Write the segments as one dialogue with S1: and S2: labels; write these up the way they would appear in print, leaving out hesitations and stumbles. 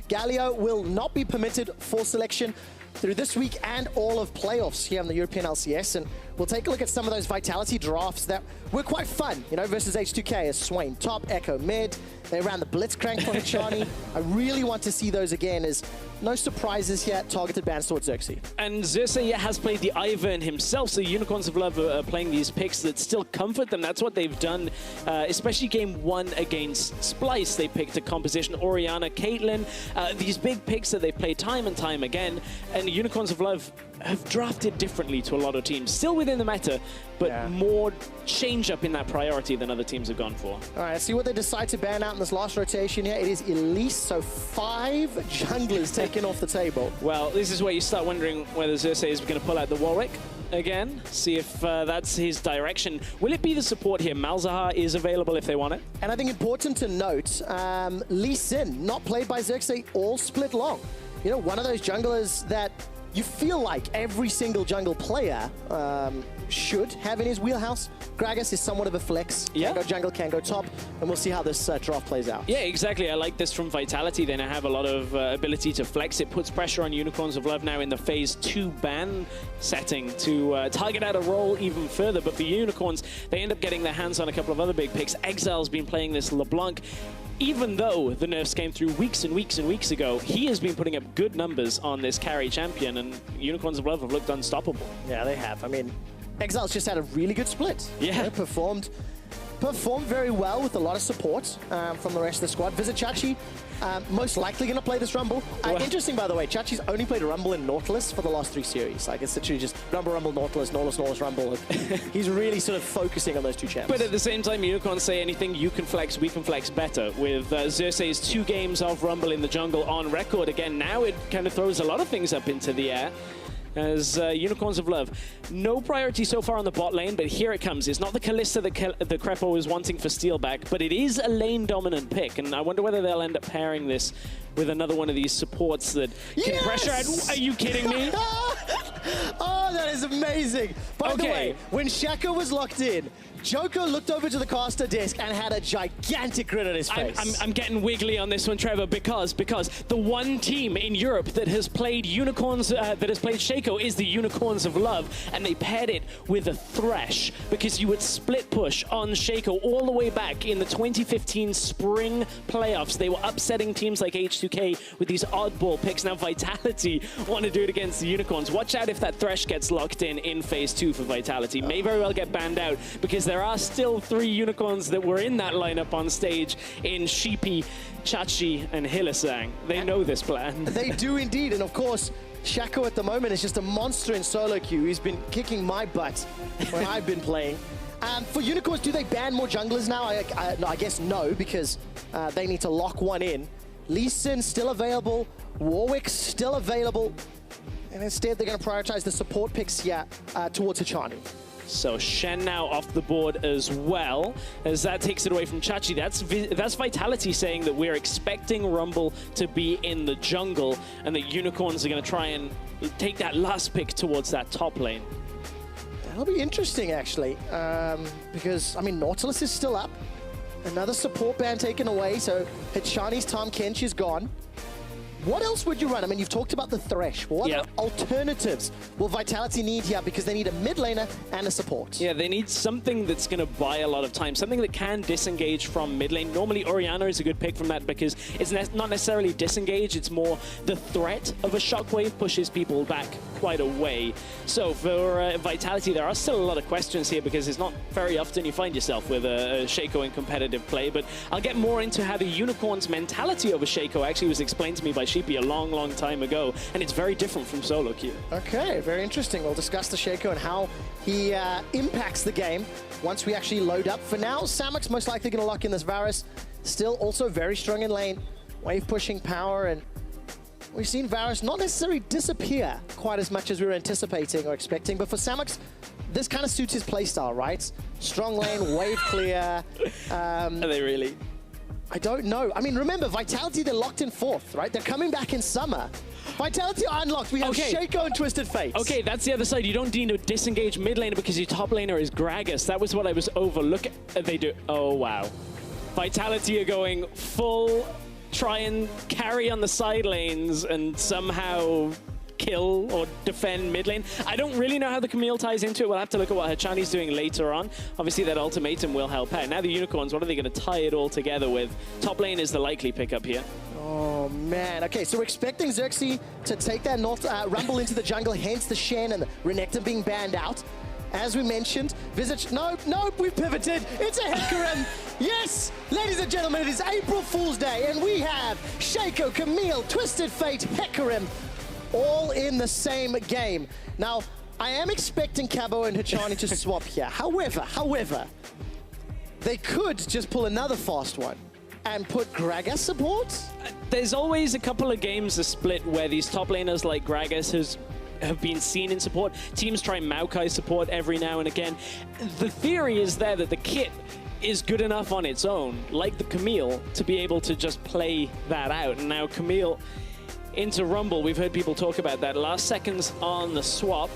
S1: Galio will not be permitted for selection through this week and all of playoffs here in the European LCS. And we'll take a look at some of those Vitality drafts that were quite fun, you know, versus H2K as Swain top, Echo mid. They ran the Blitzcrank for Hachani. I really want to see those again, as no surprises here, targeted bans towards Xerxe.
S2: And Xerxe has played the Ivern himself, so Unicorns of Love are playing these picks that still comfort them. That's what they've done, especially game 1 against Splice. They picked a composition, Orianna, Caitlyn, these big picks that they've played time and time again. And Unicorns of Love have drafted differently to a lot of teams. Still within the meta, but more change up in that priority than other teams have gone for. All
S1: right, see what they decide to ban out in this last rotation here. It is Elise, so 5 junglers taken off the table.
S2: Well, this is where you start wondering whether Xerxe is going to pull out the Warwick again, see if that's his direction. Will it be the support here? Malzahar is available if they want it.
S1: And I think important to note, Lee Sin, not played by Xerxe, all split long. You know, one of those junglers that you feel like every single jungle player should have in his wheelhouse. Gragas is somewhat of a flex. Can go jungle, can go top, and we'll see how this draft plays out.
S2: Yeah, exactly. I like this from Vitality. They now have a lot of ability to flex. It puts pressure on Unicorns of Love now in the phase 2 ban setting to target out a role even further. But for Unicorns, they end up getting their hands on a couple of other big picks. Exile's been playing this LeBlanc. Even though the nerfs came through weeks and weeks and weeks ago, he has been putting up good numbers on this carry champion, and Unicorns of Love have looked unstoppable.
S1: Yeah, they have. I mean, Exile's just had a really good split.
S2: Yeah.
S1: You know, performed very well with a lot of support from the rest of the squad. Vizicsacsi, most likely going to play this Rumble. Interesting, by the way, Chachi's only played a Rumble in Nautilus for the last 3 series. Like, it's literally just Rumble, Nautilus, Rumble. He's really sort of focusing on those 2 champs.
S2: But at the same time, Unicorns say anything you can flex, we can flex better. With Xerxe's 2 games of Rumble in the jungle on record, again, now it kind of throws a lot of things up into the air. As Unicorns of Love, no priority so far on the bot lane, but here it comes. It's not the Kalista that the Crepo is wanting for Steelback, but it is a lane-dominant pick, and I wonder whether they'll end up pairing this with another one of these supports that can pressure out. Are you kidding me?
S1: Oh, that is amazing. By the way, when Shaco was locked in, Djoko looked over to the caster desk and had a gigantic grin on his face.
S2: I'm getting wiggly on this one, Trevor, because the one team in Europe that has played Unicorns, that has played Shaco is the Unicorns of Love, and they paired it with a Thresh, because you would split push on Shaco all the way back in the 2015 spring playoffs. They were upsetting teams like H2K with these oddball picks. Now Vitality want to do it against the Unicorns. Watch out if that Thresh gets locked in phase 2 for Vitality. May very well get banned out, because there are still 3 Unicorns that were in that lineup on stage in Sheepy, Chachi, and Hylissang. They know this plan.
S1: They do indeed, and of course, Shaco at the moment is just a monster in solo queue. He's been kicking my butt when I've been playing. For Unicorns, do they ban more junglers now? I guess no, because they need to lock one in. Lee Sin still available, Warwick still available, and instead they're going to prioritize the support picks here towards Hachani.
S2: So Shen now off the board as well, as that takes it away from Chachi. That's Vitality saying that we're expecting Rumble to be in the jungle, and the Unicorns are going to try and take that last pick towards that top lane.
S1: That'll be interesting, actually, because, I mean, Nautilus is still up. Another support ban taken away, so Hachani's Tahm Kench is gone. What else would you run? I mean, you've talked about the Thresh. What alternatives will Vitality need here? Because they need a mid laner and a support. Yeah,
S2: they need something that's going to buy a lot of time, something that can disengage from mid lane. Normally, Orianna is a good pick from that because it's not necessarily disengage, it's more the threat of a shockwave pushes people back quite a way. So for Vitality, there are still a lot of questions here because it's not very often you find yourself with a Shaco in competitive play, but I'll get more into how the Unicorns' mentality over Shaco actually was explained to me by Sheepy a long time ago, and it's very different from solo queue.
S1: Okay, very interesting. We'll discuss the Shaco and how he impacts the game once we actually load up. For now, Samux most likely going to lock in this Varus. Still also very strong in lane. Wave pushing power, and we've seen Varus not necessarily disappear quite as much as we were anticipating or expecting, but for Samux, this kind of suits his playstyle, right? Strong lane, wave clear.
S2: Are they really?
S1: I don't know. I mean, remember, Vitality, they're locked in 4th, right? They're coming back in summer. Vitality are unlocked. We have Shaco and Twisted Fates.
S2: Okay, that's the other side. You don't need to disengage mid laner because your top laner is Gragas. That was what I was overlooking. They do. Oh, wow. Vitality are going full try and carry on the side lanes and somehow kill or defend mid lane. I don't really know how the Camille ties into it. We'll have to look at what Hachani's doing later on. Obviously, that ultimatum will help out. Now the Unicorns, what are they going to tie it all together with? Top lane is the likely pickup here.
S1: Oh, man. Okay, so we're expecting Xerxe to take that rumble into the jungle, hence the Shen and the Renekton being banned out. As we mentioned, no, we've pivoted. It's a Hecarim. Yes, ladies and gentlemen, it is April Fool's Day, and we have Shaco, Camille, Twisted Fate, Hecarim, all in the same game. Now, I am expecting Cabo and Hachani to swap here. However, they could just pull another fast one and put Gragas support.
S2: There's always a couple of games a split where these top laners like Gragas have been seen in support. Teams try Maokai support every now and again. The theory is there that the kit is good enough on its own, like the Camille, to be able to just play that out. And now Camille into Rumble, we've heard people talk about that. Last seconds on the swap,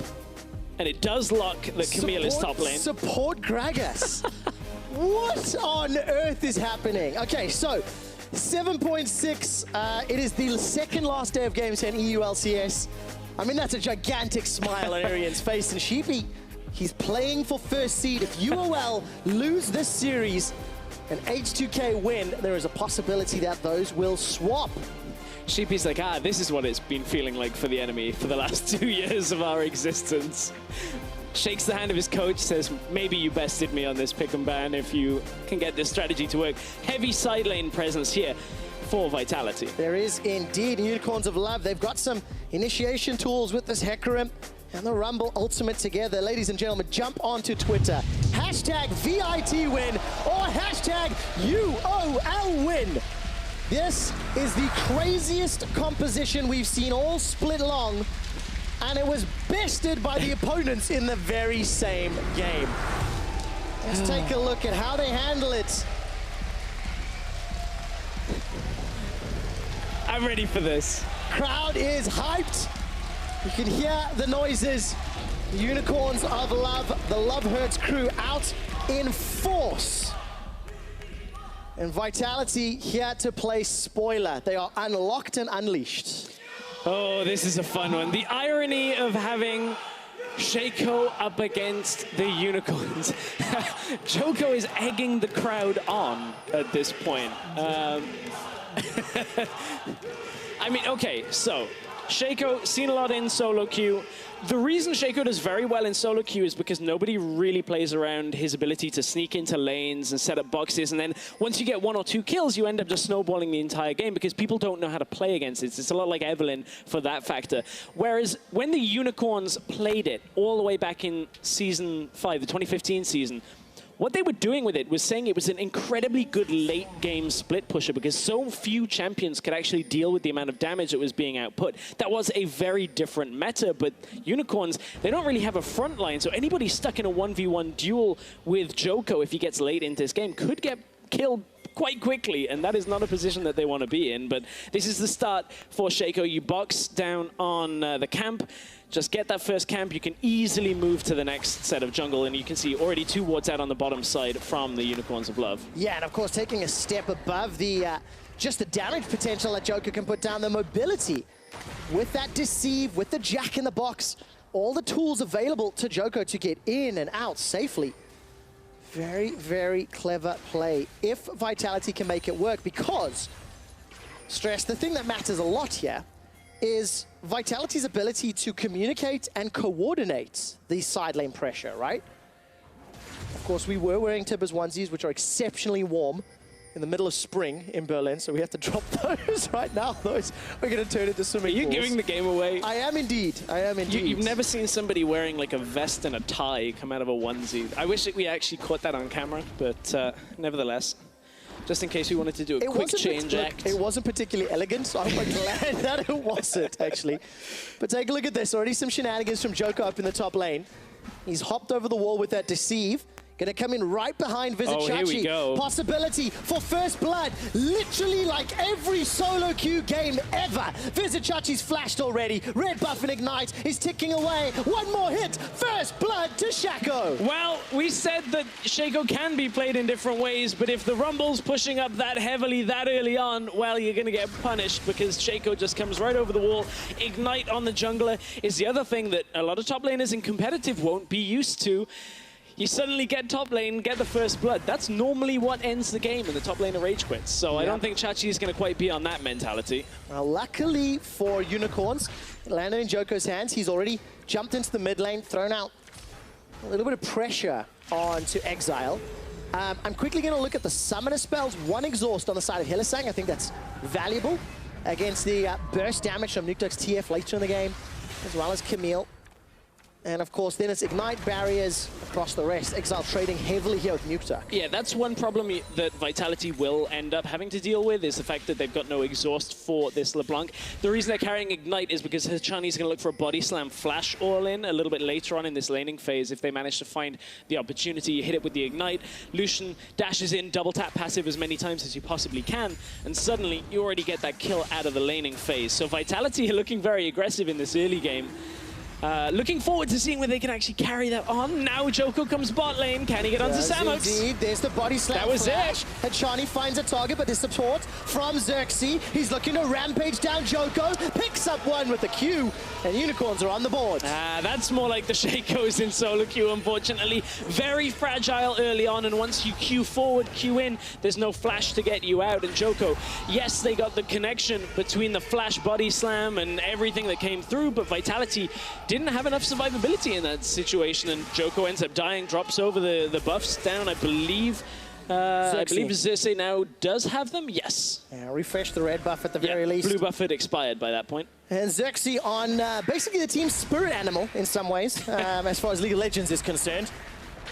S2: and it does lock the Camille is top lane.
S1: Support Gragas. What on earth is happening? Okay, so 7.6. It is the second last day of games here in EU LCS. I mean, that's a gigantic smile on Arian's face. And Sheepy, he's playing for first seed. If UOL lose this series and H2K win, there is a possibility that those will swap.
S2: Sheepy's like, this is what it's been feeling like for the enemy for the last 2 years of our existence. Shakes the hand of his coach, says, maybe you bested me on this pick and ban if you can get this strategy to work. Heavy side lane presence here for Vitality.
S1: There is indeed Unicorns of Love. They've got some initiation tools with this Hecarim and the Rumble Ultimate together. Ladies and gentlemen, jump onto Twitter. Hashtag VIT win or hashtag UOL win. This is the craziest composition we've seen all split long, and it was bested by the opponents in the very same game. Let's take a look at how they handle it.
S2: I'm ready for this.
S1: Crowd is hyped. You can hear the noises. The Unicorns of Love, the Love Hurts crew out in force. And Vitality here to play spoiler. They are unlocked and unleashed.
S2: Oh, this is a fun one. The irony of having Shaco up against the Unicorns. Djoko is egging the crowd on at this point. I mean, okay, so Shaco, seen a lot in solo queue. The reason Shaco does very well in solo queue is because nobody really plays around his ability to sneak into lanes and set up boxes, and then once you get 1 or 2 kills, you end up just snowballing the entire game because people don't know how to play against it. It's a lot like Evelyn for that factor. Whereas when the Unicorns played it all the way back in Season 5, the 2015 season, what they were doing with it was saying it was an incredibly good late game split pusher because so few champions could actually deal with the amount of damage that was being output. That was a very different meta, but Unicorns, they don't really have a front line, so anybody stuck in a 1v1 duel with Djoko, if he gets late into this game, could get killed quite quickly, and that is not a position that they want to be in. But this is the start for Shaco. You box down on the camp. Just get that first camp, you can easily move to the next set of jungle, and you can see already 2 wards out on the bottom side from the Unicorns of Love.
S1: Yeah, and of course taking a step above the just the damage potential that Djoko can put down, the mobility. With that Deceive, with the Jack in the box, all the tools available to Djoko to get in and out safely. Very, very clever play if Vitality can make it work, because, stress, the thing that matters a lot here is Vitality's ability to communicate and coordinate the side lane pressure, right? Of course, we were wearing Tibbers onesies, which are exceptionally warm in the middle of spring in Berlin, so we have to drop those right now. Those we're going to turn into swimming pools.
S2: Are you giving the game away?
S1: I am indeed. I am indeed.
S2: You've never seen somebody wearing like a vest and a tie come out of a onesie. I wish that we actually caught that on camera, but nevertheless. Just in case we wanted to do a quick change act.
S1: It wasn't particularly elegant, so I'm glad that it wasn't, actually. But take a look at this. Already some shenanigans from Djoko up in the top lane. He's hopped over the wall with that Deceive. Gonna come in right behind Vizicsacsi.
S2: Oh, here we go.
S1: Possibility for first blood. Literally like every solo queue game ever. Vizicacsi's flashed already. Red buff and Ignite is ticking away. One more hit. First blood to Shaco.
S2: Well, we said that Shaco can be played in different ways, but if the Rumble's pushing up that heavily that early on, well, you're gonna get punished because Shaco just comes right over the wall. Ignite on the jungler is the other thing that a lot of top laners in competitive won't be used to. You suddenly get top lane, get the first blood. That's normally what ends the game and the top laner rage quits. So I don't think Chachi is going to quite be on that mentality.
S1: Well, luckily for Unicorns, it landed in Djoko's hands. He's already jumped into the mid lane, thrown out a little bit of pressure onto Exileh. I'm quickly going to look at the summoner spells. One exhaust on the side of Hylissang. I think that's valuable against the burst damage from Nukeduck's TF later in the game, as well as Camille. And of course, then it's Ignite barriers across the rest. Exileh trading heavily here with Nukeduck.
S2: Yeah, that's one problem that Vitality will end up having to deal with, is the fact that they've got no exhaust for this LeBlanc. The reason they're carrying Ignite is because Hachani's going to look for a body slam flash all-in a little bit later on in this laning phase. If they manage to find the opportunity, you hit it with the Ignite. Lucian dashes in, double tap passive as many times as you possibly can, and suddenly you already get that kill out of the laning phase. So Vitality are looking very aggressive in this early game. Looking forward to seeing where they can actually carry that on. Now Djoko comes bot lane. Can he get onto Samux?
S1: Indeed. There's the body slam.
S2: That was
S1: flash.
S2: it.
S1: Hachani finds a target, but there's support from Xerxe. He's looking to rampage down Djoko. Picks up one with the Q, and Unicorns are on the board.
S2: That's more like the Shakos in solo queue, unfortunately. Very fragile early on, and once you queue forward, queue in, there's no flash to get you out. And Djoko, yes, they got the connection between the flash body slam and everything that came through, but Vitality didn't have enough survivability in that situation, and Djoko ends up dying, drops over the buffs down, I believe. Xerxe now does have them, yes.
S1: Yeah, refresh the red buff at the very least.
S2: Blue buff had expired by that point.
S1: And Xerxe on basically the team's spirit animal in some ways, as far as League of Legends is concerned.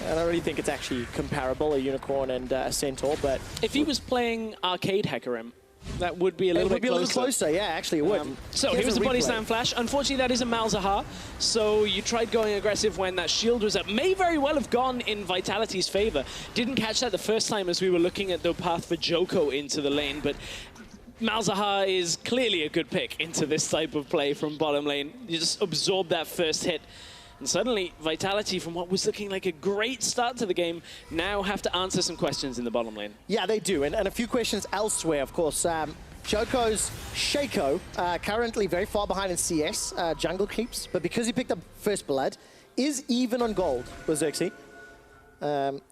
S1: I don't really think it's actually comparable, a Unicorn and a Centaur, but...
S2: If he was playing arcade Hecarim, that would be a little bit closer.
S1: A little closer, yeah, actually it would.
S2: So here's the body slam flash. Unfortunately, that is a Malzahar. So you tried going aggressive when that shield was up. May very well have gone in Vitality's favor. Didn't catch that the first time as we were looking at the path for Djoko into the lane, but Malzahar is clearly a good pick into this type of play from bottom lane. You just absorb that first hit. And suddenly, Vitality, from what was looking like a great start to the game, now have to answer some questions in the bottom lane.
S1: Yeah, they do, and a few questions elsewhere, of course. Djoko's Shaco, currently very far behind in CS, jungle creeps, but because he picked up first blood, is even on gold with Xerxe.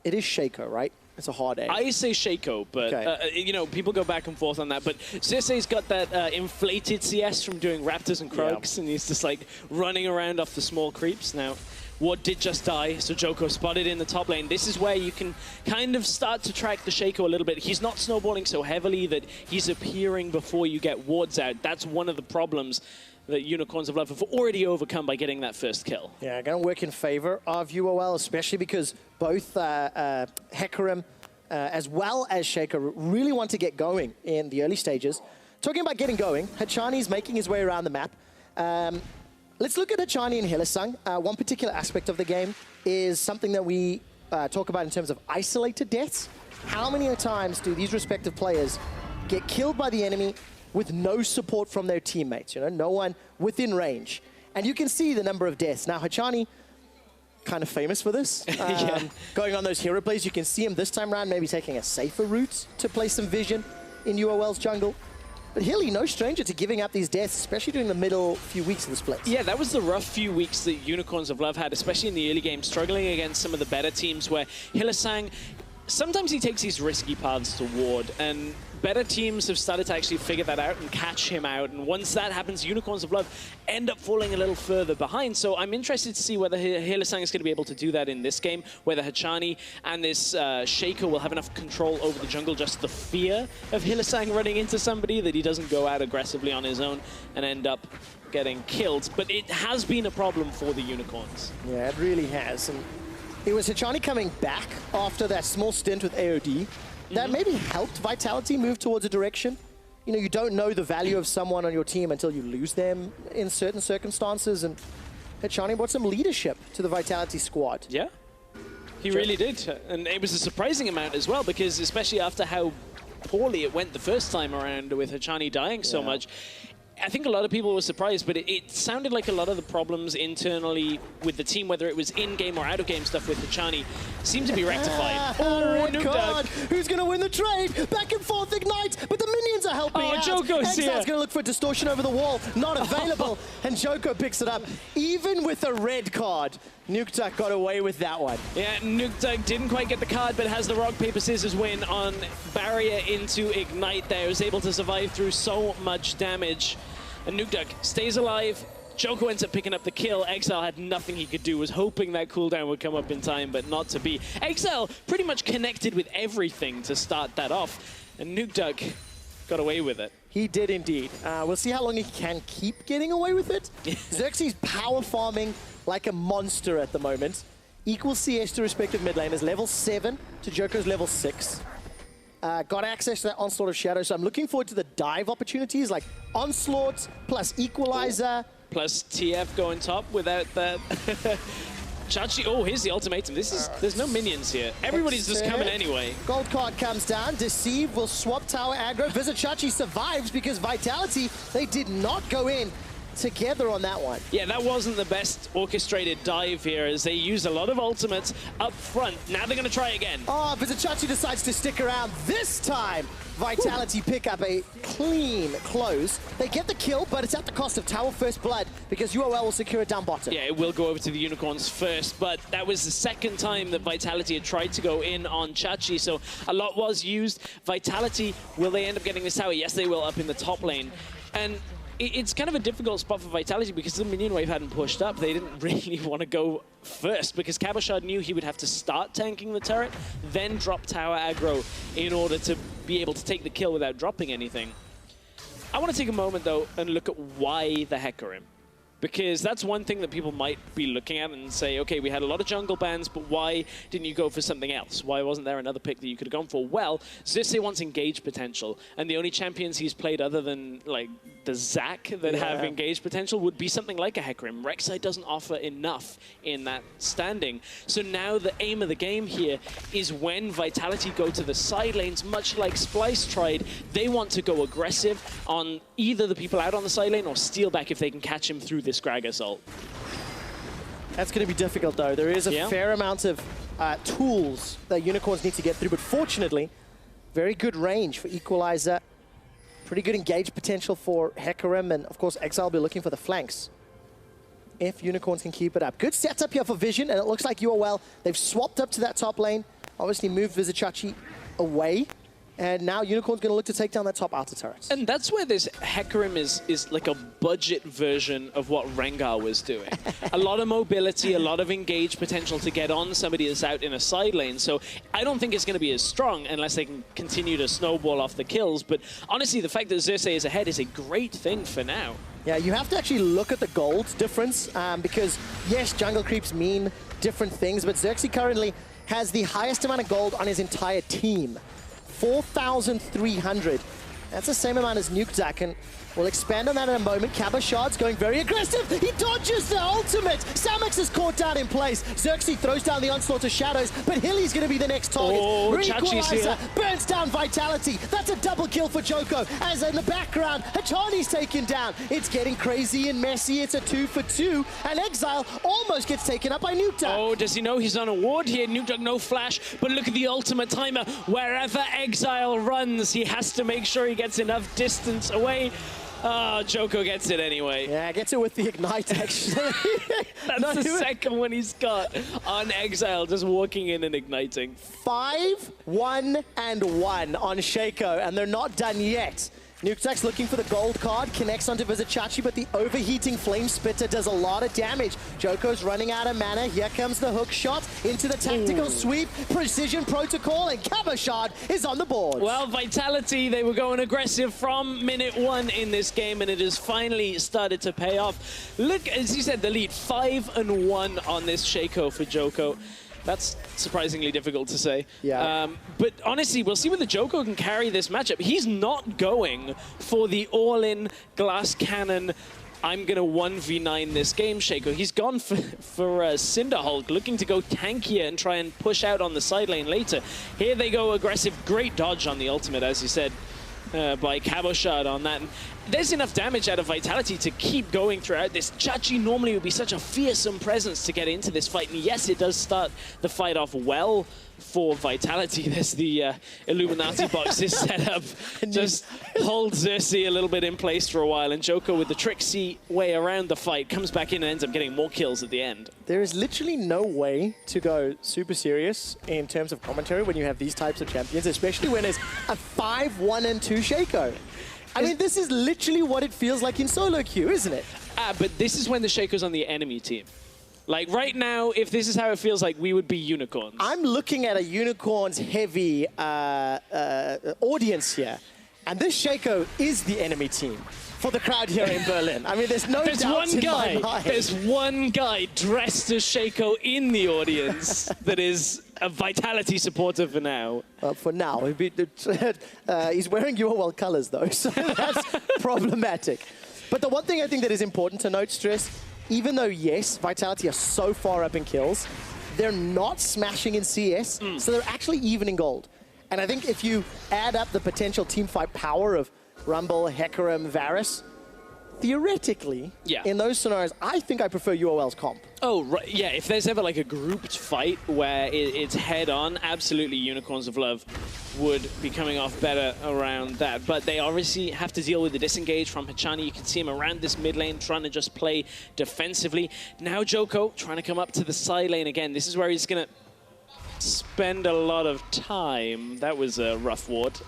S1: It is Shaco, right? It's a hard A.
S2: I say Shaco, but you know, people go back and forth on that. But Xerxe's got that inflated CS from doing Raptors and Krogs, and he's just like running around off the small creeps. Now, Ward did just die, so Djoko spotted in the top lane. This is where you can kind of start to track the Shaco a little bit. He's not snowballing so heavily that he's appearing before you get wards out. That's one of the problems that Unicorns of Love have already overcome by getting that first kill.
S1: Yeah, going to work in favor of UOL, especially because both Hecarim as well as Shaco really want to get going in the early stages. Talking about getting going, Hachani's making his way around the map. Let's look at Hachani and Hylissang. One particular aspect of the game is something that we talk about in terms of isolated deaths. How many times do these respective players get killed by the enemy with no support from their teammates? You know, no one within range. And you can see the number of deaths. Now, Hachani, kind of famous for this. Going on those hero plays, you can see him this time around maybe taking a safer route to play some vision in UOL's jungle. But Hilly, no stranger to giving up these deaths, especially during the middle few weeks of the split.
S2: Yeah, that was the rough few weeks that Unicorns of Love had, especially in the early game, struggling against some of the better teams where Hylissang, sometimes he takes these risky paths to ward, and better teams have started to actually figure that out and catch him out. And once that happens, Unicorns of Love end up falling a little further behind. So I'm interested to see whether Hylissang is going to be able to do that in this game, whether Hachani and this Shaco will have enough control over the jungle, just the fear of Hylissang running into somebody, that he doesn't go out aggressively on his own and end up getting killed. But it has been a problem for the Unicorns.
S1: Yeah, it really has. And it was Hachani coming back after that small stint with AOD that maybe helped Vitality move towards a direction. You know, you don't know the value of someone on your team until you lose them in certain circumstances, and Hachani brought some leadership to the Vitality squad.
S2: Yeah. He really did. And it was a surprising amount as well, because especially after how poorly it went the first time around with Hachani dying so much, I think a lot of people were surprised, but it sounded like a lot of the problems internally with the team, whether it was in-game or out-of-game stuff with Hachani, seemed to be rectified.
S1: Oh, Nukeduck! Who's going to win the trade? Back and forth Ignite, but the minions are helping out.
S2: Djoko's here.
S1: Exile's going to look for distortion over the wall. Not available, and Djoko picks it up. Even with a red card, Nukeduck got away with that one.
S2: Yeah, Nukeduck didn't quite get the card, but has the rock, paper, scissors win on barrier into Ignite there. Was able to survive through so much damage. And Nukeduck stays alive. Djoko ends up picking up the kill. Exileh had nothing he could do, was hoping that cooldown would come up in time, but not to be. Exileh pretty much connected with everything to start that off, and Nukeduck got away with it.
S1: He did indeed. We'll see how long he can keep getting away with it. Xerxe's power farming like a monster at the moment. Equal CS to respective mid laners, level 7 to Djoko's level 6. Got access to that Onslaught of Shadow, so I'm looking forward to the dive opportunities, like Onslaught plus Equalizer.
S2: Plus TF going top without that. Chachi, oh, here's the ultimatum. There's no minions here. Everybody's just coming anyway.
S1: Gold card comes down. Deceive will swap tower aggro. Vizicsacsi survives because Vitality, they did not go in together on that one.
S2: Yeah, that wasn't the best orchestrated dive here, as they used a lot of ultimates up front. Now they're going to try again.
S1: Oh, Vizicsacsi decides to stick around this time. Vitality pick up a clean close. They get the kill, but it's at the cost of tower first blood, because UOL will secure it down bottom.
S2: Yeah, it will go over to the Unicorns first, but that was the second time that Vitality had tried to go in on Chachi, so a lot was used. Vitality, will they end up getting this tower? Yes, they will, up in the top lane. And it's kind of a difficult spot for Vitality because the minion wave hadn't pushed up. They didn't really want to go first because Cabochard knew he would have to start tanking the turret, then drop tower aggro in order to be able to take the kill without dropping anything. I want to take a moment, though, and look at why the Hecarim. Because that's one thing that people might be looking at and say, okay, we had a lot of jungle bans, but why didn't you go for something else? Why wasn't there another pick that you could have gone for? Well, Xerxe wants engage potential, and the only champions he's played other than like the Zac that have engage potential would be something like a Hecarim. Rek'Sai doesn't offer enough in that standing. So now the aim of the game here is when Vitality go to the side lanes, much like Splyce tried, they want to go aggressive on either the people out on the side lane or Steelback if they can catch him through this Gragas ult.
S1: That's going to be difficult, though. There is a fair amount of tools that Unicorns need to get through, but fortunately, very good range for Equalizer. Pretty good engage potential for Hecarim, and of course, Exileh will be looking for the flanks if Unicorns can keep it up. Good setup here for Vision, and it looks like UOL, they've swapped up to that top lane, obviously moved Vizicsacsi away. And now Unicorn's going to look to take down that top outer turret.
S2: And that's where this Hecarim is like a budget version of what Rengar was doing. A lot of mobility, a lot of engage potential to get on somebody that's out in a side lane. So I don't think it's going to be as strong unless they can continue to snowball off the kills. But honestly, the fact that Xerxe is ahead is a great thing for now.
S1: Yeah, you have to actually look at the gold difference because, yes, jungle creeps mean different things, but Xerxe currently has the highest amount of gold on his entire team. 4,300. That's the same amount as Nukeduck, and we'll expand on that in a moment. Cabochard's going very aggressive. He dodges the ultimate. Samux is caught down in place. Xerxe throws down the Onslaught of Shadows, but Hilly's going to be the next target.
S2: Oh, Chachi's here.
S1: Burns down Vitality. That's a double kill for Djoko. As in the background, Hachani's taken down. It's getting crazy and messy. It's a 2 for 2, and Exileh almost gets taken up by Nukeduck.
S2: Oh, does he know he's on a ward here? Nukeduck, no flash, but look at the ultimate timer. Wherever Exileh runs, he has to make sure he gets enough distance away. Oh, Djoko gets it anyway.
S1: Yeah, gets it with the Ignite, actually.
S2: That's the second one he's got on Exileh, just walking in and igniting.
S1: 5, 1, and 1 on Shaco, and they're not done yet. Nukeduck's looking for the gold card, connects onto Vizicsacsi, but the overheating Flame Spitter does a lot of damage. Djoko's running out of mana. Here comes the hook shot into the tactical sweep, precision protocol, and Cabochard is on the board.
S2: Well, Vitality, they were going aggressive from minute 1 in this game, and it has finally started to pay off. Look, as you said, the lead, 5 and 1 on this Shaco for Djoko. That's surprisingly difficult to say.
S1: Yeah.
S2: But honestly, we'll see whether Djoko can carry this matchup. He's not going for the all-in glass cannon I'm going to 1v9 this game, Shaco. He's gone for Cinderhulk, looking to go tankier and try and push out on the side lane later. Here they go aggressive. Great dodge on the ultimate, as you said, by Cabochard on that. And there's enough damage out of Vitality to keep going throughout this. Hachani normally would be such a fearsome presence to get into this fight. And yes, it does start the fight off well for Vitality. There's the Illuminati boxes set up. Just hold Xerxe a little bit in place for a while. And Djoko, with the tricksy way around the fight, comes back in and ends up getting more kills at the end.
S1: There is literally no way to go super serious in terms of commentary when you have these types of champions, especially when there's a 5-1-2 Shaco. I mean, this is literally what it feels like in solo queue, isn't it?
S2: But this is when the Shaco's on the enemy team. Like, right now, if this is how it feels like, we would be unicorns.
S1: I'm looking at a unicorns-heavy audience here, and this Shaco is the enemy team for the crowd here in Berlin. I mean, there's no doubt in my mind.
S2: There's one guy dressed as Shaco in the audience that is a Vitality supporter for now.
S1: For now. He's wearing UOL colors, though, so that's problematic. But the one thing I think that is important to note, Stress, even though, yes, Vitality are so far up in kills, they're not smashing in CS, so they're actually even in gold. And I think if you add up the potential teamfight power of Rumble, Hecarim, Varus, theoretically, in those scenarios, I think I prefer UOL's comp.
S2: Oh, right. Yeah, if there's ever like a grouped fight where it's head-on, absolutely Unicorns of Love would be coming off better around that. But they obviously have to deal with the disengage from Hachani. You can see him around this mid lane trying to just play defensively. Now Djoko trying to come up to the side lane again. This is where he's going to spend a lot of time. That was a rough ward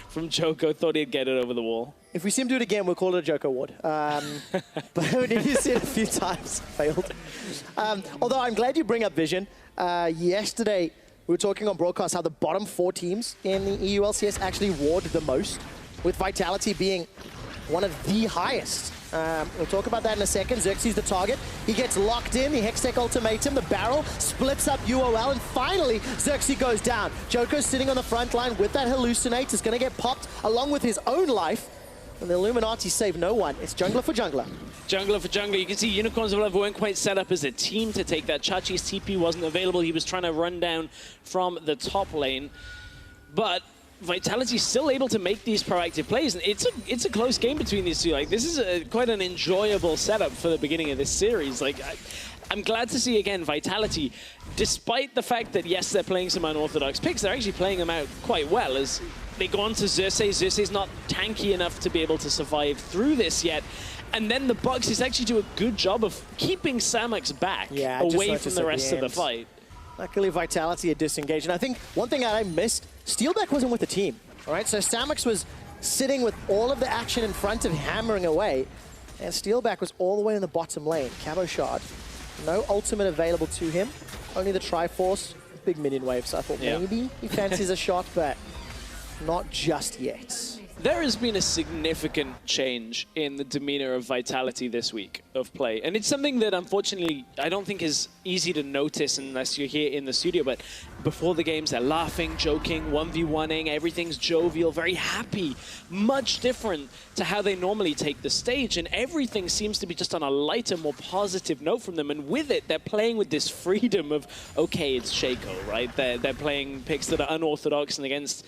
S2: from Djoko. Thought he'd get it over the wall.
S1: If we see him do it again, we'll call it a Djoko ward. But you see it a few times, failed. Although I'm glad you bring up Vision. Yesterday, we were talking on broadcast how the bottom 4 teams in the EU LCS actually ward the most, with Vitality being one of the highest. We'll talk about that in a second. Xerxe's the target. He gets locked in. The Hextech ultimatum. The barrel splits up UOL. And finally, Xerxe goes down. Djoko's sitting on the front line with that hallucinate. Is going to get popped along with his own life. And the Illuminati save no one. It's jungler for jungler.
S2: Jungler for jungler. You can see Unicorns of Love weren't quite set up as a team to take that. Chachi's TP wasn't available. He was trying to run down from the top lane. But Vitality's still able to make these proactive plays, and it's a close game between these two. Like, this is quite an enjoyable setup for the beginning of this series. Like, I'm glad to see again Vitality, despite the fact that yes, they're playing some unorthodox picks, they're actually playing them out quite well as they go on to Xerxe. Xerxe's not tanky enough to be able to survive through this yet. And then the Bucks actually do a good job of keeping Samux back away from the rest of the fight.
S1: Luckily, Vitality had disengaged. And I think one thing that I missed, Steelback wasn't with the team. All right, so Samux was sitting with all of the action in front of hammering away. And Steelback was all the way in the bottom lane. Cabochard, no ultimate available to him. Only the Triforce, big minion wave. So I thought maybe he fancies a shot, but not just yet.
S2: There has been a significant change in the demeanor of Vitality this week of play. And it's something that, unfortunately, I don't think is easy to notice unless you're here in the studio. But before the games, they're laughing, joking, 1v1ing, everything's jovial, very happy. Much different to how they normally take the stage. And everything seems to be just on a lighter, more positive note from them. And with it, they're playing with this freedom of, okay, it's Shaco, right? They're playing picks that are unorthodox and against...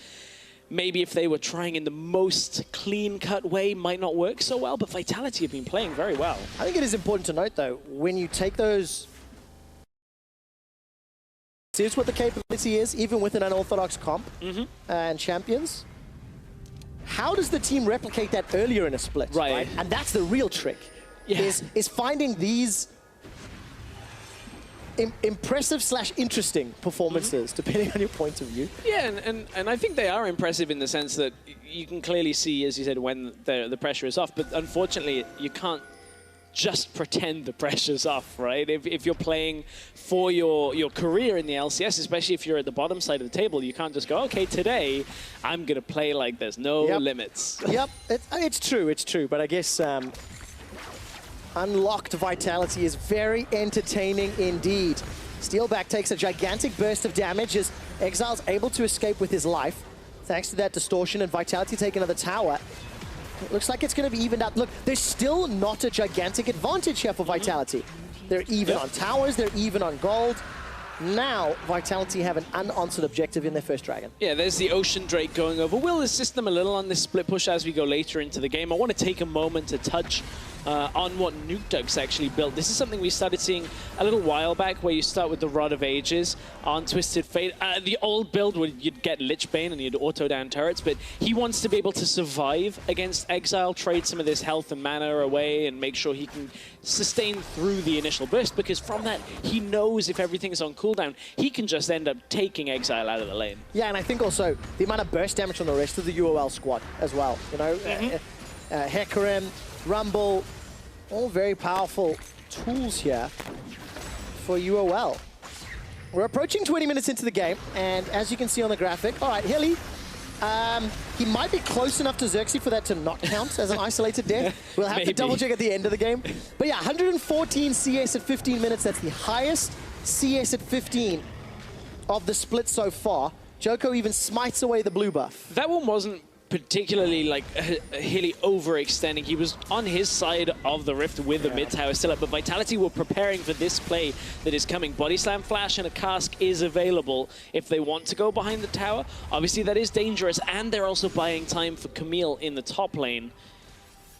S2: Maybe if they were trying in the most clean-cut way, might not work so well, but Vitality have been playing very well.
S1: I think it is important to note, though, when you take those... Here's what the capability is, even with an unorthodox comp and champions. How does the team replicate that earlier in a split, right? And that's the real trick, is finding these impressive / interesting performances, depending on your point of view.
S2: Yeah, and I think they are impressive in the sense that you can clearly see, as you said, when the pressure is off. But unfortunately, you can't just pretend the pressure's off, right? If you're playing for your career in the LCS, especially if you're at the bottom side of the table, you can't just go, okay, today I'm going to play like there's no limits.
S1: Yep, it's true. But I guess... Unlocked Vitality is very entertaining indeed. Steelback takes a gigantic burst of damage as Exile's able to escape with his life, thanks to that distortion, and Vitality take another tower. It looks like it's going to be evened out. Look, there's still not a gigantic advantage here for Vitality. They're even on towers, they're even on gold. Now, Vitality have an unanswered objective in their first dragon.
S2: Yeah, there's the Ocean Drake going over. We'll assist them a little on this split push as we go later into the game. I want to take a moment to touch on what Nukeduck's actually built. This is something we started seeing a little while back, where you start with the Rod of Ages on Twisted Fate. The old build where you'd get Lich Bane and you'd auto down turrets, but he wants to be able to survive against Exileh, trade some of this health and mana away, and make sure he can sustain through the initial burst, because from that, he knows if everything is on cooldown, he can just end up taking Exileh out of the lane.
S1: Yeah, and I think also the amount of burst damage on the rest of the UOL squad as well. You know, Hecarim, Rumble, all very powerful tools here for UOL. We're approaching 20 minutes into the game, and as you can see on the graphic, all right, Hilly, he might be close enough to Xerxe for that to not count as an isolated death. We'll have to double check at the end of the game. But yeah, 114 CS at 15 minutes. That's the highest CS at 15 of the split so far. Djoko even smites away the blue buff.
S2: That one wasn't particularly like Hilly overextending. He was on his side of the rift with the mid tower still up, but Vitality were preparing for this play that is coming. Body Slam Flash and a cask is available if they want to go behind the tower. Obviously that is dangerous, and they're also buying time for Camille in the top lane.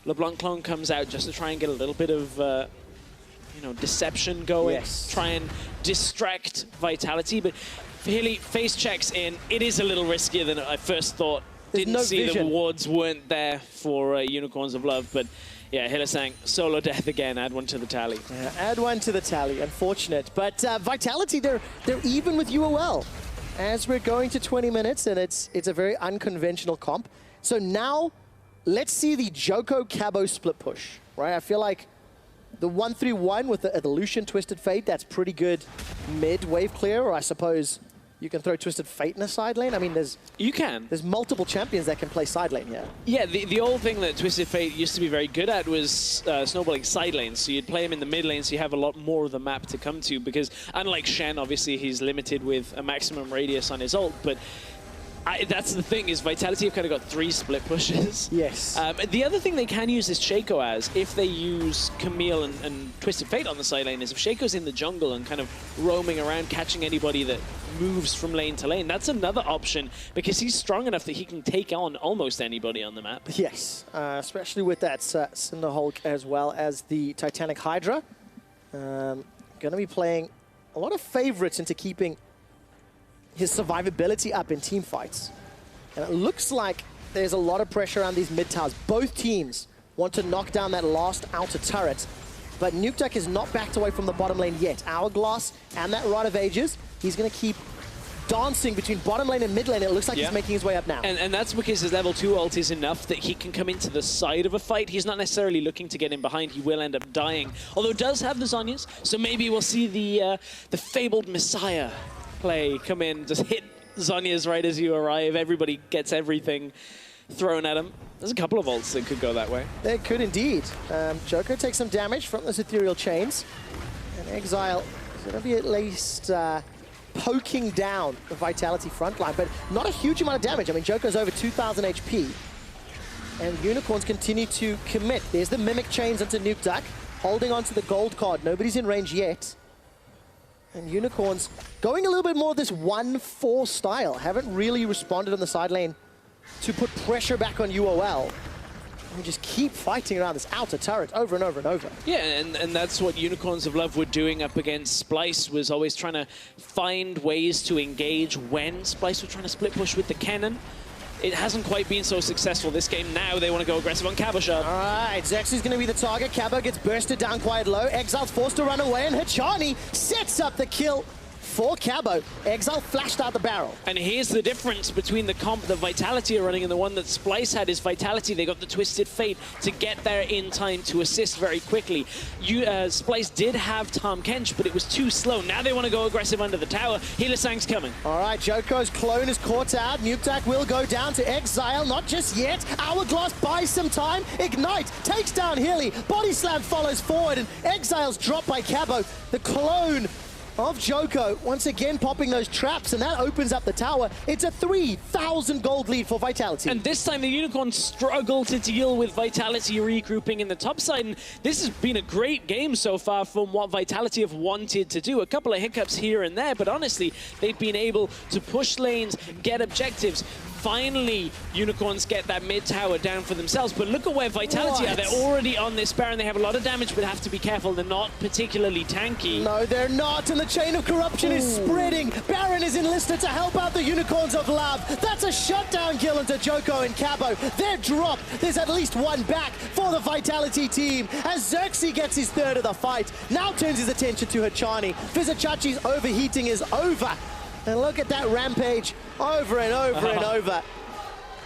S2: LeBlanc clone comes out just to try and get a little bit of you know, deception going, try and distract Vitality, but Hilly face checks in. It is a little riskier than I first thought. Didn't see the rewards weren't there for Unicorns of Love, but yeah, Hylissang, solo death again, add one to the tally.
S1: Yeah, add one to the tally, unfortunate. But Vitality, they're even with UOL as we're going to 20 minutes, and it's a very unconventional comp. So now, let's see the Djoko Cabo split push, right? I feel like the 1-3-1 with the Lucian Twisted Fate, that's pretty good mid-wave clear, or I suppose you can throw Twisted Fate in a side lane. I mean, there's multiple champions that can play side lane here.
S2: Yeah, the old thing that Twisted Fate used to be very good at was snowballing side lanes. So you'd play him in the mid lane, so you have a lot more of the map to come to, because unlike Shen, obviously he's limited with a maximum radius on his ult, but that's the thing, is Vitality have kind of got 3 split pushes.
S1: Yes.
S2: The other thing they can use is Shaco as, if they use Camille and Twisted Fate on the side lane, is if Shaco's in the jungle and kind of roaming around, catching anybody that moves from lane to lane, that's another option, because he's strong enough that he can take on almost anybody on the map.
S1: Yes, especially with that Cinder Hulk as well as the Titanic Hydra. Going to be playing a lot of favorites into keeping his survivability up in team fights. And it looks like there's a lot of pressure around these mid towers. Both teams want to knock down that last outer turret, but Nukeduck is not backed away from the bottom lane yet. Hourglass and that Rod of Ages, he's going to keep dancing between bottom lane and mid lane. It looks like he's making his way up now.
S2: And that's because his level 2 ult is enough that he can come into the side of a fight. He's not necessarily looking to get in behind. He will end up dying. Although does have the Zhonya's, so maybe we'll see the fabled Messiah play come in, just hit Zhonya's right as you arrive. Everybody gets everything thrown at him. There's a couple of ults that could go that way.
S1: They could indeed. Djoko takes some damage from those ethereal chains, and Exileh is going to be at least poking down the Vitality frontline, but not a huge amount of damage. I mean, Djoko's over 2,000 HP, and Unicorns continue to commit. There's the Mimic chains onto Nukeduck, holding onto the gold card. Nobody's in range yet. And Unicorns going a little bit more of this 1-4 style. Haven't really responded on the side lane to put pressure back on UOL. And just keep fighting around this outer turret over and over and over.
S2: Yeah, and that's what Unicorns of Love were doing up against Splyce, was always trying to find ways to engage when Splyce were trying to split push with the cannon. It hasn't quite been so successful this game. Now they want to go aggressive on Cabochard.
S1: All right, Xerxe is going to be the target. Cabo gets bursted down quite low. Exileh's forced to run away, and Hachani sets up the kill for Cabo. Exileh flashed out the barrel.
S2: And here's the difference between the comp that Vitality are running and the one that Splyce had is Vitality. They got the Twisted Fate to get there in time to assist very quickly. Splyce did have Tahm Kench, but it was too slow. Now they want to go aggressive under the tower. Hylissang's coming.
S1: All right, Djoko's clone is caught out. Nukeduck will go down to Exileh. Not just yet. Hourglass buys some time. Ignite takes down Hilly. Body Slam follows forward, and Exileh's dropped by Cabo. The clone of Djoko, once again popping those traps, and that opens up the tower. It's a 3,000 gold lead for Vitality.
S2: And this time the Unicorns struggle to deal with Vitality regrouping in the top side, and this has been a great game so far from what Vitality have wanted to do. A couple of hiccups here and there, but honestly, they've been able to push lanes, get objectives. Finally, Unicorns get that mid tower down for themselves, but look at where Vitality are. They're already on this Baron. They have a lot of damage, but have to be careful. They're not particularly tanky.
S1: No, they're not, and the chain of corruption is spreading. Baron is enlisted to help out the Unicorns of Love. That's a shutdown kill into Djoko and Cabo. They're dropped. There's at least one back for the Vitality team, as Xerxe gets his third of the fight. Now turns his attention to Hachani. Vizicsacsi's overheating is over. And look at that rampage over and over and over.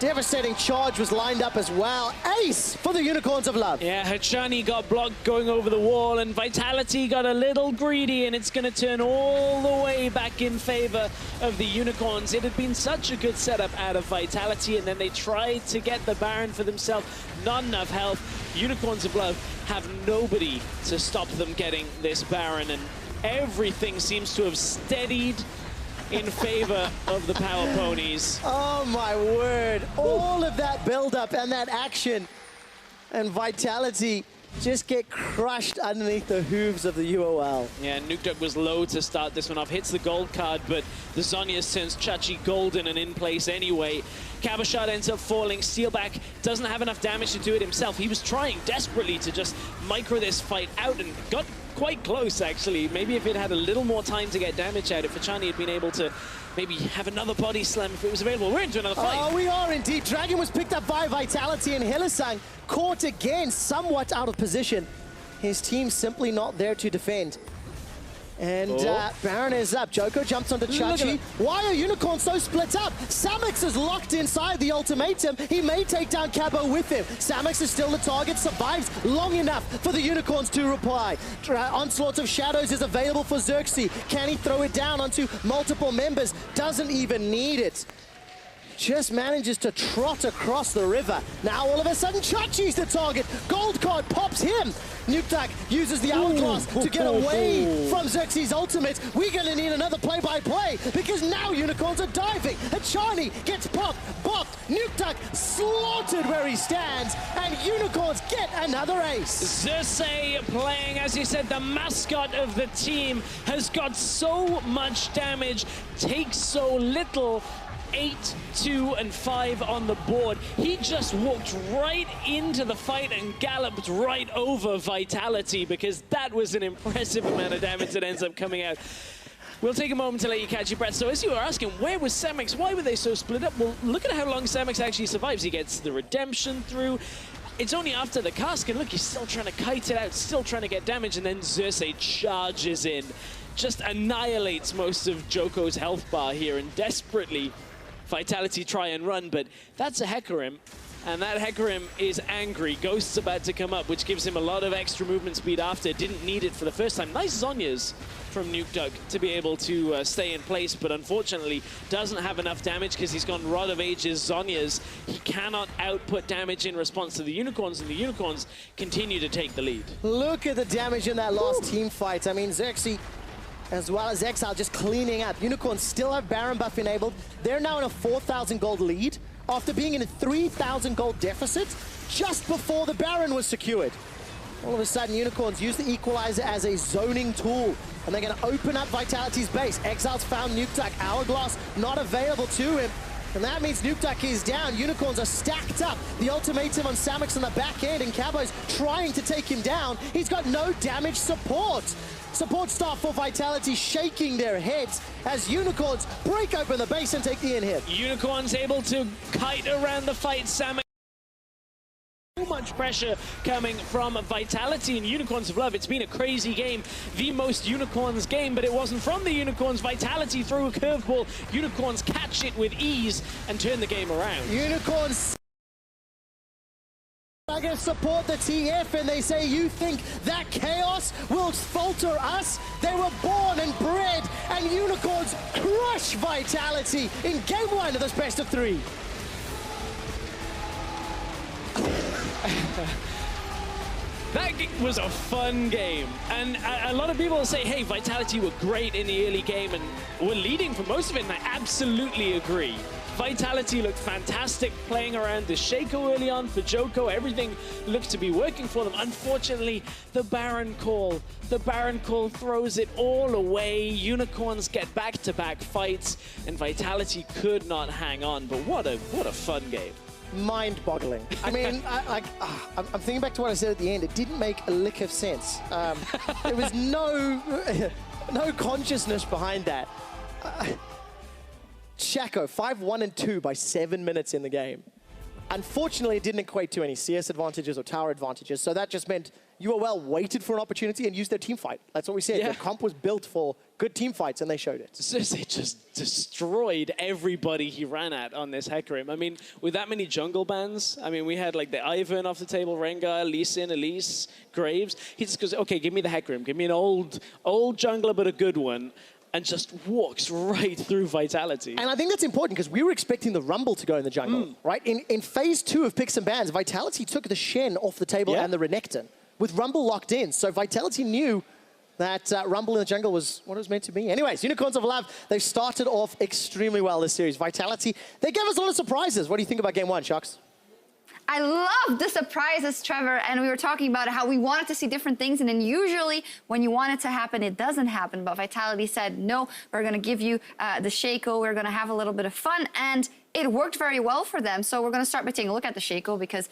S1: Devastating charge was lined up as well. Ace for the Unicorns of Love.
S2: Yeah, Hachani got blocked going over the wall, and Vitality got a little greedy, and it's going to turn all the way back in favor of the Unicorns. It had been such a good setup out of Vitality, and then they tried to get the Baron for themselves. Not enough health. Unicorns of Love have nobody to stop them getting this Baron, and everything seems to have steadied in favor of the Power Ponies.
S1: Oh my word. All of that build-up and that action, and Vitality just get crushed underneath the hooves of the UOL.
S2: Yeah, Nukeduck was low to start this one off. Hits the gold card, but the Zhonya's turns Chachi golden and in place anyway. Cabochard ends up falling. Steelback doesn't have enough damage to do it himself. He was trying desperately to just micro this fight out and got quite close, actually. Maybe if it had a little more time to get damage out, if Hachani had been able to maybe have another body slam if it was available. We're into another fight.
S1: Oh, we are indeed. Dragon was picked up by Vitality, and Hylissang caught again, somewhat out of position. His team simply not there to defend. And Baron is up. Djoko jumps onto Chachi. Why are Unicorns so split up? Samux is locked inside the ultimatum. He may take down Cabo with him. Samux is still the target, survives long enough for the Unicorns to reply. Onslaught of Shadows is available for Xerxe. Can he throw it down onto multiple members? Doesn't even need it. Just manages to trot across the river. Now all of a sudden Chachi's the target. Gold card pops him. Nukeduck uses the hourglass to get away from Xerxe's ultimate. We're gonna need another play-by-play because now Unicorns are diving. Hachani gets popped, bopped. Nukeduck slaughtered where he stands, and Unicorns get another ace.
S2: Xerxe playing, as you said, the mascot of the team, has got so much damage, takes so little. 8, 2, and 5 on the board. He just walked right into the fight and galloped right over Vitality, because that was an impressive amount of damage that ends up coming out. We'll take a moment to let you catch your breath. So as you were asking, where was Samux? Why were they so split up? Well, look at how long Samux actually survives. He gets the redemption through. It's only after the cask, and look, he's still trying to kite it out, still trying to get damage, and then Xerxe charges in. Just annihilates most of Djoko's health bar here, and desperately Vitality try and run, but that's a Hecarim, and that Hecarim is angry. Ghost's about to come up, which gives him a lot of extra movement speed after. Didn't need it for the first time. Nice Zhonya's from Nukeduck to be able to stay in place, but unfortunately doesn't have enough damage because he's gone Rod of Ages Zhonya's. He cannot output damage in response to the Unicorns, and the Unicorns continue to take the lead.
S1: Look at the damage in that last team fight. I mean, Xerxe as well as Exileh just cleaning up. Unicorns still have Baron buff enabled. They're now in a 4,000 gold lead after being in a 3,000 gold deficit just before the Baron was secured. All of a sudden, Unicorns use the Equalizer as a zoning tool, and they're going to open up Vitality's base. Exileh's found Nukeduck. Hourglass not available to him, and that means Nukeduck is down. Unicorns are stacked up. The ultimatum on Samux on the back end, and Cabo's trying to take him down. He's got no damage support. Support staff for Vitality shaking their heads as Unicorns break open the base and take the in-hit.
S2: Unicorns able to kite around the fight. Samux. So much pressure coming from Vitality and Unicorns of Love. It's been a crazy game, the most Unicorns game, but it wasn't from the Unicorns. Vitality throw a curveball. Unicorns catch it with ease and turn the game around.
S1: Unicorns are going to support the TF, and they say, you think that chaos will falter us? They were born and bred, and Unicorns crush Vitality in game 1 of this best of 3.
S2: That was a fun game, and a lot of people say, hey, Vitality were great in the early game and were leading for most of it, and I absolutely agree. Vitality looked fantastic playing around the Shaco early on for Djoko. Everything looked to be working for them. Unfortunately, the Baron call throws it all away. Unicorns get back-to-back fights, and Vitality could not hang on, but what a fun game.
S1: Mind-boggling. I mean, I'm thinking back to what I said at the end. It didn't make a lick of sense. There was no consciousness behind that. Shaco, 5-1-2 by 7 minutes in the game. Unfortunately, it didn't equate to any CS advantages or tower advantages, so that just meant UOL waited for an opportunity and used their team fight. That's what we said.
S2: Yeah.
S1: The comp was built for good team fights, and they showed it.
S2: They just destroyed everybody he ran at on this Hecarim. I mean, with that many jungle bans, I mean, we had like the Ivern off the table, Rengar, Lucian, Elise, Graves. He just goes, okay, give me the Hecarim. Give me an old jungler, but a good one. And just walks right through Vitality.
S1: And I think that's important because we were expecting the Rumble to go in the jungle, right? In phase 2 of Picks and Bans, Vitality took the Shen off the table and the Renekton with Rumble locked in. So Vitality knew that Rumble in the jungle was what it was meant to be. Anyways, Unicorns of Love, they started off extremely well this series. Vitality, they gave us a lot of surprises. What do you think about game 1, Sharks?
S3: I love the surprises, Trevor, and we were talking about how we wanted to see different things, and then usually when you want it to happen, it doesn't happen. But Vitality said, no, we're going to give you the Shaco, we're going to have a little bit of fun, and it worked very well for them. So we're going to start by taking a look at the Shaco, because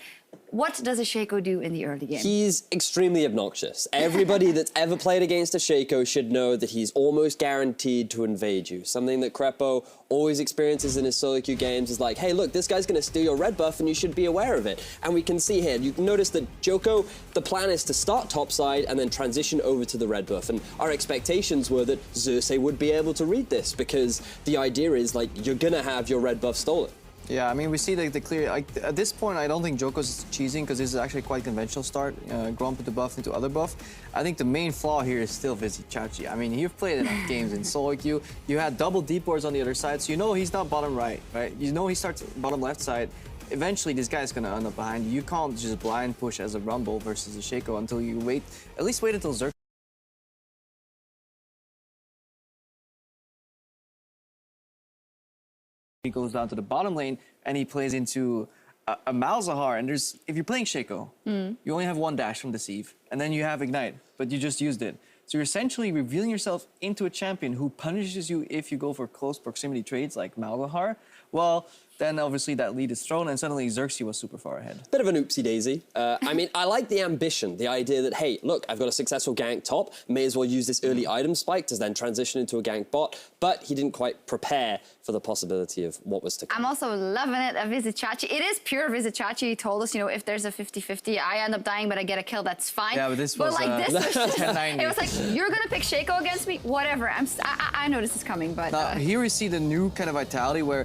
S3: what does a Shaco do in the early game?
S4: He's extremely obnoxious. Everybody that's ever played against a Shaco should know that he's almost guaranteed to invade you. Something that Crepo always experiences in his solo queue games is like, hey, look, this guy's going to steal your red buff and you should be aware of it. And we can see here, you can notice that Djoko, the plan is to start topside and then transition over to the red buff. And our expectations were that Xerxe would be able to read this, because the idea is like, you're going to have your red buff stolen.
S5: Yeah, I mean, we see the clear, like, at this point, I don't think Djoko's cheesing, because this is actually quite conventional start, grump into buff into other buff. I think the main flaw here is still Vizicsacsi. I mean, you've played enough games in solo queue. You had double deep boards on the other side, so you know he's not bottom right? You know he starts bottom left side. Eventually, this guy's gonna end up behind you. You can't just blind push as a Rumble versus a Shaco until you wait, at least wait until Xerxe. He goes down to the bottom lane and he plays into a Malzahar. And if you're playing Shaco, you only have one dash from Deceive, and then you have Ignite, but you just used it. So you're essentially revealing yourself into a champion who punishes you if you go for close proximity trades like Malzahar. Well, then obviously that lead is thrown, and suddenly Xerxe was super far ahead.
S4: Bit of an oopsie daisy. I mean, I like the ambition, the idea that, hey, look, I've got a successful gank top, may as well use this early item spike to then transition into a gank bot, but he didn't quite prepare for the possibility of what was to come.
S3: I'm also loving it at Vizicsacsi. It is pure Vizicsacsi. He told us, you know, if there's a 50-50, I end up dying, but I get a kill, that's fine.
S5: Yeah, but this was,
S3: like, this was just,
S5: 1090.
S3: it was like, you're going to pick Shaco against me? Whatever. I know this is coming, but...
S5: Here we see the new kind of Vitality where,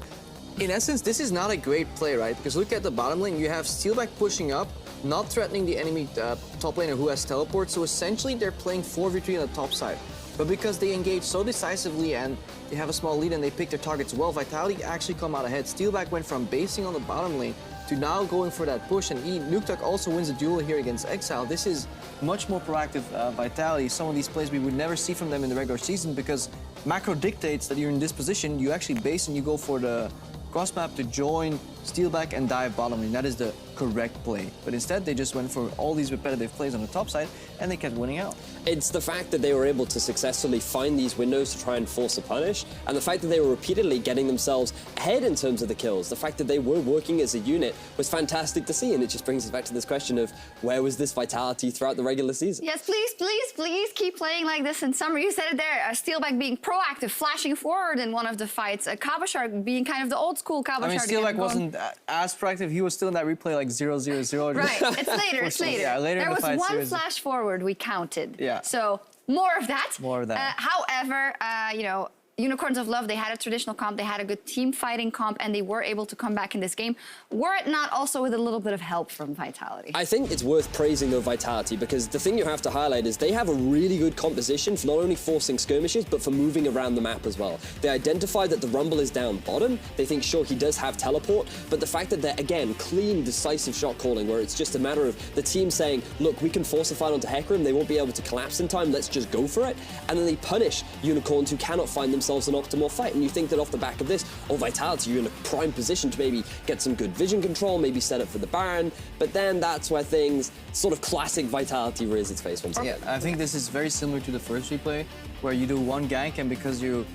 S5: in essence, this is not a great play, right? Because look at the bottom lane. You have Steelback pushing up, not threatening the enemy top laner who has teleport. So essentially, they're playing 4v3 on the top side. But because they engage so decisively and they have a small lead and they pick their targets well, Vitality actually come out ahead. Steelback went from basing on the bottom lane to now going for that push. And Nukeduck also wins a duel here against Exileh. This is much more proactive Vitality. Some of these plays we would never see from them in the regular season, because macro dictates that you're in this position. You actually base and you go for the cross map to join Steelback and dive bottom lane. That is the correct play. But instead, they just went for all these repetitive plays on the top side, and they kept winning out.
S4: It's the fact that they were able to successfully find these windows to try and force a punish, and the fact that they were repeatedly getting themselves ahead in terms of the kills. The fact that they were working as a unit was fantastic to see, and it just brings us back to this question of where was this Vitality throughout the regular season?
S3: Yes, please, please, please keep playing like this in summer. You said it there. Steelback being proactive, flashing forward in one of the fights. Cabochard being kind of the old school Cabochard.
S5: I mean, Steelback wasn't as proactive. He was still in that replay like 0-0-0.
S3: Right, it's later, it's later.
S5: Yeah, later
S3: there
S5: in the
S3: was
S5: fight
S3: one flash forward we counted.
S5: Yeah.
S3: So more of that.
S5: More of that.
S3: However, you know, Unicorns of Love, they had a traditional comp, they had a good team fighting comp, and they were able to come back in this game. Were it not also with a little bit of help from Vitality?
S4: I think it's worth praising though Vitality, because the thing you have to highlight is they have a really good composition for not only forcing skirmishes, but for moving around the map as well. They identify that the Rumble is down bottom. They think, sure, he does have teleport, but the fact that they're, again, clean, decisive shot calling, where it's just a matter of the team saying, look, we can force a fight onto Hecarim, they won't be able to collapse in time, let's just go for it. And then they punish Unicorns who cannot find themselves an optimal fight. And you think that off the back of this, oh, Vitality, you're in a prime position to maybe get some good vision control, maybe set up for the Baron. But then that's where things, sort of classic Vitality, rears its face once again.
S5: Yeah, I think this is very similar to the first replay, where you do one gank, and because you're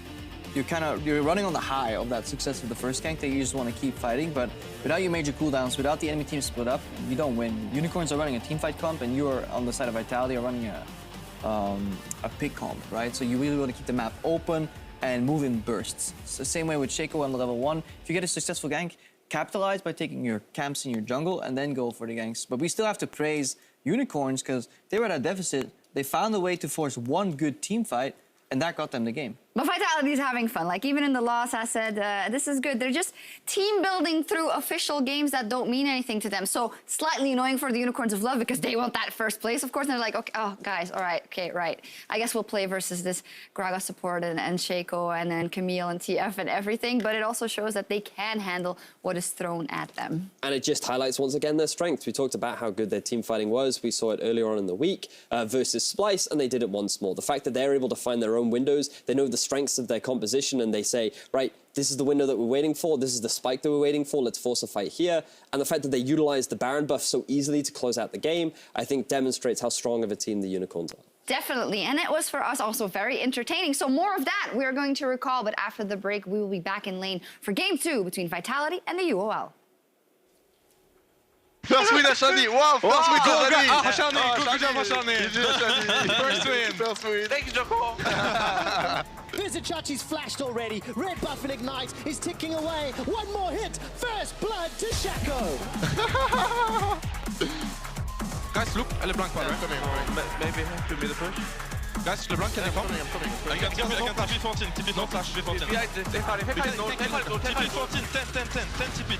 S5: running on the high of that success of the first gank, that you just want to keep fighting. But without your major cooldowns, without the enemy team split up, you don't win. Unicorns are running a teamfight comp, and you are on the side of Vitality are running a pick comp, right? So you really want to keep the map open and move in bursts. It's the same way with Shaco on level 1. If you get a successful gank, capitalize by taking your camps in your jungle and then go for the ganks. But we still have to praise Unicorns because they were at a deficit. They found a way to force one good team fight, and that got them the game.
S3: But Vitality is having fun. Like, even in the loss, I said, this is good. They're just team building through official games that don't mean anything to them. So slightly annoying for the Unicorns of Love because they want that first place, of course. And they're like, okay, oh, guys, all right, okay, right. I guess we'll play versus this Gragas support and Shaco and then Camille and TF and everything. But it also shows that they can handle what is thrown at them.
S4: And it just highlights once again their strength. We talked about how good their team fighting was. We saw it earlier on in the week versus Splice, and they did it once more. The fact that they're able to find their own windows, they know the strengths of their composition, and they say, right, this is the window that we're waiting for, this is the spike that we're waiting for, let's force a fight here. And the fact that they utilize the Baron buff so easily to close out the game, I think demonstrates how strong of a team the Unicorns are.
S3: Definitely, and it was for us also very entertaining. So more of that we're going to recall, but after the break, we will be back in lane for Game 2 between Vitality and the UOL.
S6: First win, Hachani! Wow, first win, Hachani! Good job, Hachani! First win! First win! Thank you, Djoko!
S1: Vizicsacsi's flashed already. Red buff and Ignite is ticking away. One more hit. First blood to Shaco.
S6: Guys, look, LeBlanc one, right? Maybe have to be the push. Guys, LeBlanc, can you come? I'm coming. I can TP 14, TP 14. No flash, TP 14. TP 14, 10 TP.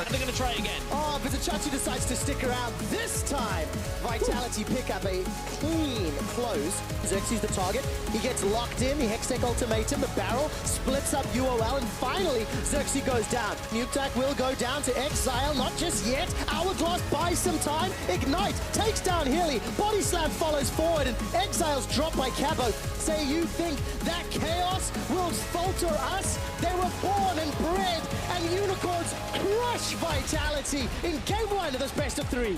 S2: They're going to try again.
S1: Oh, Vizicsacsi decides to stick around. This time, Vitality pick up a clean close. Xerxe's the target. He gets locked in. The Hextech ultimatum. The barrel splits up UOL. And finally, Xerxe goes down. Nukeduck will go down to Exileh. Not just yet. Hourglass buys some time. Ignite takes down Hilly. Body slam follows forward. And Exileh's dropped by Cabo. Say you think that chaos will falter us? They were born and bred, and Unicorns crush Vitality in Game 1 of this best of 3.